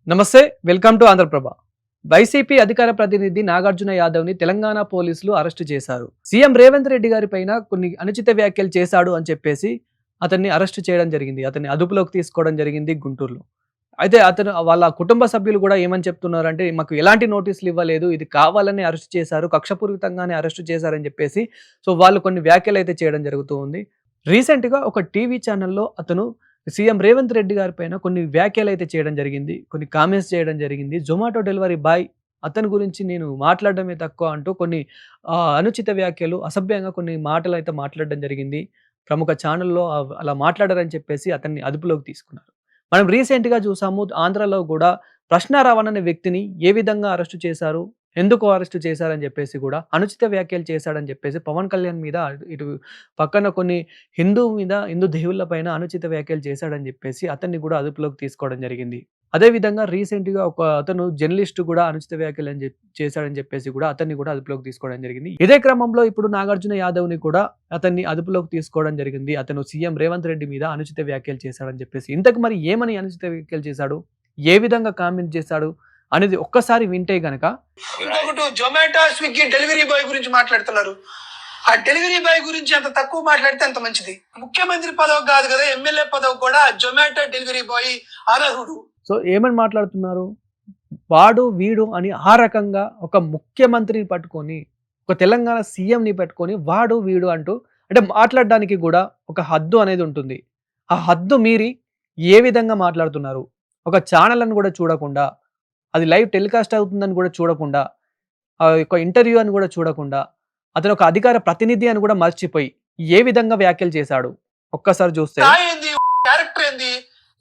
నమస్తే welcome to Andhraprabha. YCP అధికార ప్రతినిధి నాగార్జున యాదవ్ ని తెలంగాణ పోలీసులు అరెస్టు చేశారు. సీఎం రేవంత్ రెడ్డి గారి పైన కొన్ని అనుచిత వ్యాఖ్యలు చేశాడు అని చెప్పేసి అతన్ని అరెస్టు చేయడం జరిగింది. అతన్ని అదుపులోకి తీసుకోవడం జరిగింది గుంటూరులో. అయితే అతను వాళ్ళ కుటుంబ సభ్యులు కూడా ఏమని చెప్తున్నారంటే మాకు ఎలాంటి నోటీసులు ఇవ్వలేదు, ఇది కావాలని అరెస్ట్ చేశారు, కక్షపూరితంగానే అరెస్ట్ చేశారని చెప్పేసి వాళ్ళు కొన్ని వ్యాఖ్యలు అయితే చేయడం జరుగుతూ ఉంది. రీసెంట్‌గా ఒక టీవీ ఛానల్‌లో అతను సీఎం రేవంత్ రెడ్డి గారి పైన కొన్ని వ్యాఖ్యలైతే చేయడం జరిగింది. కొన్ని కామెంట్స్ చేయడం జరిగింది. జొమాటో డెలివరీ బాయ్ అతని గురించి నేను మాట్లాడడమే తక్కువ అంటూ కొన్ని అనుచిత వ్యాఖ్యలు, అసభ్యంగా కొన్ని మాటలైతే మాట్లాడడం జరిగింది. ప్రముఖ ఛానల్‌లో అలా మాట్లాడారని చెప్పేసి అతన్ని అదుపులోకి తీసుకున్నారు. మనం రీసెంట్‌గా చూసాము ఆంధ్రాలో గూడా ప్రశ్నారావణ్ అనే వ్యక్తిని ఏ విధంగా అరెస్టు చేశారు? ఎందుకు అరెస్టు చేశారని చెప్పేసి గూడా అనుచిత వ్యాఖ్యలు చేశాడని చెప్పేసి పవన్ కళ్యాణ్ మీద ఇటు పక్కన కొన్ని హిందూ దేవుళ్ళ పైన అనుచిత వ్యాఖ్యలు చేశాడని చెప్పేసి అతన్ని కూడా అదుపులోకి తీసుకోవడం జరిగింది. అదే విధంగా రీసెంట్‌గా ఒక అతను జర్నలిస్ట్ కూడా అనుచిత వ్యాఖ్యలు చేశాడని చెప్పేసి కూడా అతన్ని కూడా అదుపులోకి తీసుకోవడం జరిగింది. ఇదే క్రమంలో ఇప్పుడు నాగార్జున యాదవ్‌ని కూడా అతన్ని అదుపులోకి తీసుకోవడం జరిగింది. అతను సీఎం రేవంత్ రెడ్డి మీద అనుచిత వ్యాఖ్యలు చేశాడని చెప్పేసి. ఇంతకు మరి ఏమని అనుచిత వ్యాఖ్యలు చేశాడు? ఏ విధంగా కామెంట్ చేశాడు? అనేది ఒక్కసారి వింటే గనక ఇంకొకటి జొమాటో స్విగ్గీ డెలివరీ బాయ్ గురించి మాట్లాడుతున్నారు. ఆ డెలివరీ బాయ్ గురించి అంత తక్కువ మాట్లాడితే అంత మంచిది. ముఖ్యమంత్రి పదవి కాదు కదా, ఎమ్మెల్యే పదవి కూడా జొమాటో డెలివరీ బాయ్ అర్హుడు. సో ఏమని మాట్లాడుతున్నారు? వాడు వీడు అని ఆ రకంగా ఒక ముఖ్యమంత్రిని పట్టుకొని, ఒక తెలంగాణ సీఎంని పెట్టుకొని వాడు వీడు అంటూ అంటే మాట్లాడడానికి కూడా ఒక హద్దు అనేది ఉంటుంది. ఆ హద్దు మీరి ఏ విధంగా మాట్లాడుతున్నారు? ఒక ఛానల్ అని కూడా చూడకుండా, అది లైవ్ టెలికాస్ట్ అవుతుందని కూడా చూడకుండా, ఒక ఇంటర్వ్యూ అని కూడా చూడకుండా, అతను ఒక అధికార ప్రతినిధి అని కూడా మర్చిపోయి ఏ విధంగా వ్యాఖ్యలు చేశాడు ఒక్కసారి చూస్తే.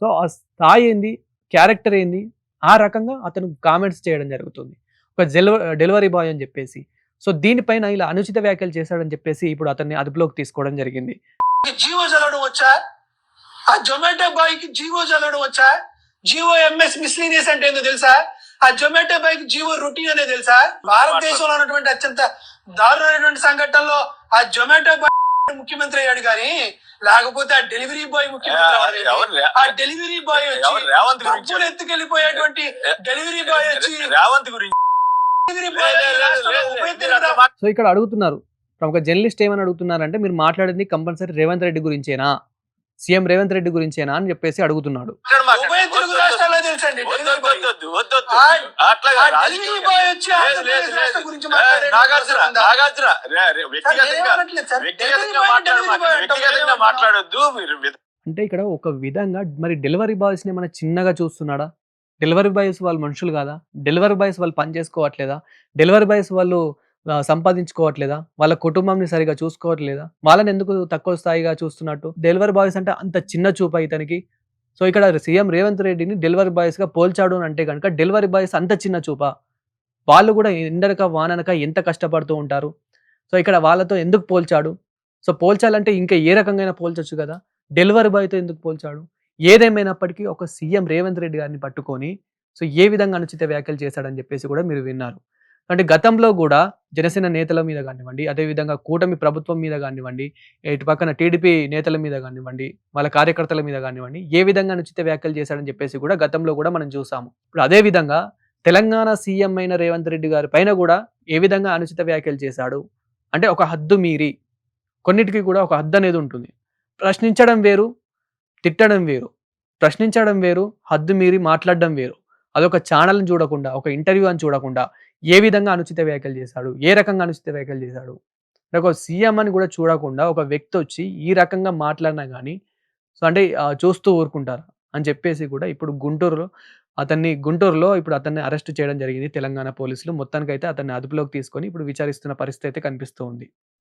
సో ఆ స్థాయి ఏంది, క్యారెక్టర్ ఏంది, ఆ రకంగా అతను కామెంట్స్ చేయడం జరుగుతుంది. ఒక డెలివరీ బాయ్ అని చెప్పేసి. సో దీనిపైన ఇలా అనుచిత వ్యాఖ్యలు చేశాడని చెప్పేసి ఇప్పుడు అతన్ని అదుపులోకి తీసుకోవడం జరిగింది. జీవో చదవడం వచ్చా? ఆ జొమాటో బాయ్ కి జీవో చదవడం వచ్చా? జీవో ఎంఎస్ మిస్లీనియస్ అంటే ఏందో తెలుసా? ఆ జొమాటో బాయ్ కి జీవో రొటీన్ అనే తెలుసా? భారతదేశంలో ఉన్నటువంటి అత్యంత దారుణమైనటువంటి సంఘటనలో ఆ జొమాటో బాయ్ ముఖ్యమంత్రి అయ్యాడు కానీ, లేకపోతే ఆ డెలివరీ బాయ్ ముఖ్యమంత్రి. ఆ డెలివరీ బాయ్ వచ్చి ఎత్తుకెళ్ళిపోయేటువంటి డెలివరీ బాయ్ వచ్చి రేవంత్ గురించి. సో ఇక్కడ అడుగుతున్నారు, ఒక జర్నలిస్ట్ ఏమని అడుగుతున్నారంటే మీరు మాట్లాడింది కంపల్సరీ రేవంత్ రెడ్డి గురించేనా, సీఎం రేవంత్ రెడ్డి గురించేనా అని చెప్పేసి అడుగుతున్నాడు. అంటే ఇక్కడ ఒక విధంగా మరి డెలివరీ బాయ్స్ ని మన చిన్నగా చూస్తున్నాడా? డెలివరీ బాయ్స్ వాళ్ళు మనుషులు కాదా? డెలివరీ బాయ్స్ వాళ్ళు పని చేసుకోవట్లేదా? డెలివరీ బాయ్స్ వాళ్ళు సంపాదించుకోవట్లేదా? వాళ్ళ కుటుంబంని సరిగ్గా చూసుకోవట్లేదా? వాళ్ళని ఎందుకు తక్కువ స్థాయిగా చూస్తున్నట్టు? డెలివరీ బాయ్స్ అంటే అంత చిన్న చూపా ఇతనికి? సో ఇక్కడ సీఎం రేవంత్ రెడ్డిని డెలివరీ బాయ్స్‌గా పోల్చాడు అని అంటే గనుక డెలివరీ బాయ్స్ అంత చిన్న చూపా? వాళ్ళు కూడా ఎండనక వాననక ఎంత కష్టపడుతూ ఉంటారు. సో ఇక్కడ వాళ్ళతో ఎందుకు పోల్చాడు? సో పోల్చాలంటే ఇంకా ఏ రకంగా పోల్చొచ్చు కదా! డెలివరీ బాయ్‌తో ఎందుకు పోల్చాడు? ఏదేమైనప్పటికీ ఒక సీఎం రేవంత్ రెడ్డి గారిని పట్టుకొని సో ఏ విధంగా అనుచిత వ్యాఖ్యలు చేశాడని చెప్పేసి కూడా మీరు విన్నారు. అంటే గతంలో గూడా జనసేన నేతల మీద గానివ్వండి, అదేవిధంగా కూటమి ప్రభుత్వం మీద గానివ్వండి, ఇటు పక్కన టీడీపీ నేతల మీద గానివ్వండి, వాళ్ళ కార్యకర్తల మీద గానివ్వండి, ఏ విధంగా అనుచిత వ్యాఖ్యలు చేశాడని చెప్పేసి కూడా గతంలో కూడా మనం చూసాము. ఇప్పుడు అదే విధంగా తెలంగాణ సీఎం అయిన రేవంత్ రెడ్డి గారి పైన కూడా ఏ విధంగా అనుచిత వ్యాఖ్యలు చేశాడు? అంటే ఒక హద్దు మీరి, కొన్నిటికి కూడా ఒక హద్దు అనేది ఉంటుంది. ప్రశ్నించడం వేరు, తిట్టడం వేరు. ప్రశ్నించడం వేరు, హద్దు మీరి మాట్లాడడం వేరు. అదొక ఛానల్‌ని చూడకుండా, ఒక ఇంటర్వ్యూ అని చూడకుండా ఏ విధంగా అనుచిత వ్యాఖ్యలు చేశాడు? ఏ రకంగా అనుచిత వ్యాఖ్యలు చేశాడు? ఒక సీఎం అని కూడా చూడకుండా ఒక వ్యక్తి వచ్చి ఈ రకంగా మాట్లాడినా గాని సో అంటే చూస్తూ ఊరుకుంటారా? అని చెప్పేసి కూడా ఇప్పుడు గుంటూరులో ఇప్పుడు అతన్ని అరెస్ట్ చేయడం జరిగింది తెలంగాణ పోలీసులు. మొత్తానికైతే అతన్ని అదుపులోకి తీసుకొని ఇప్పుడు విచారిస్తున్న పరిస్థితి అయితే కనిపిస్తూ ఉంది.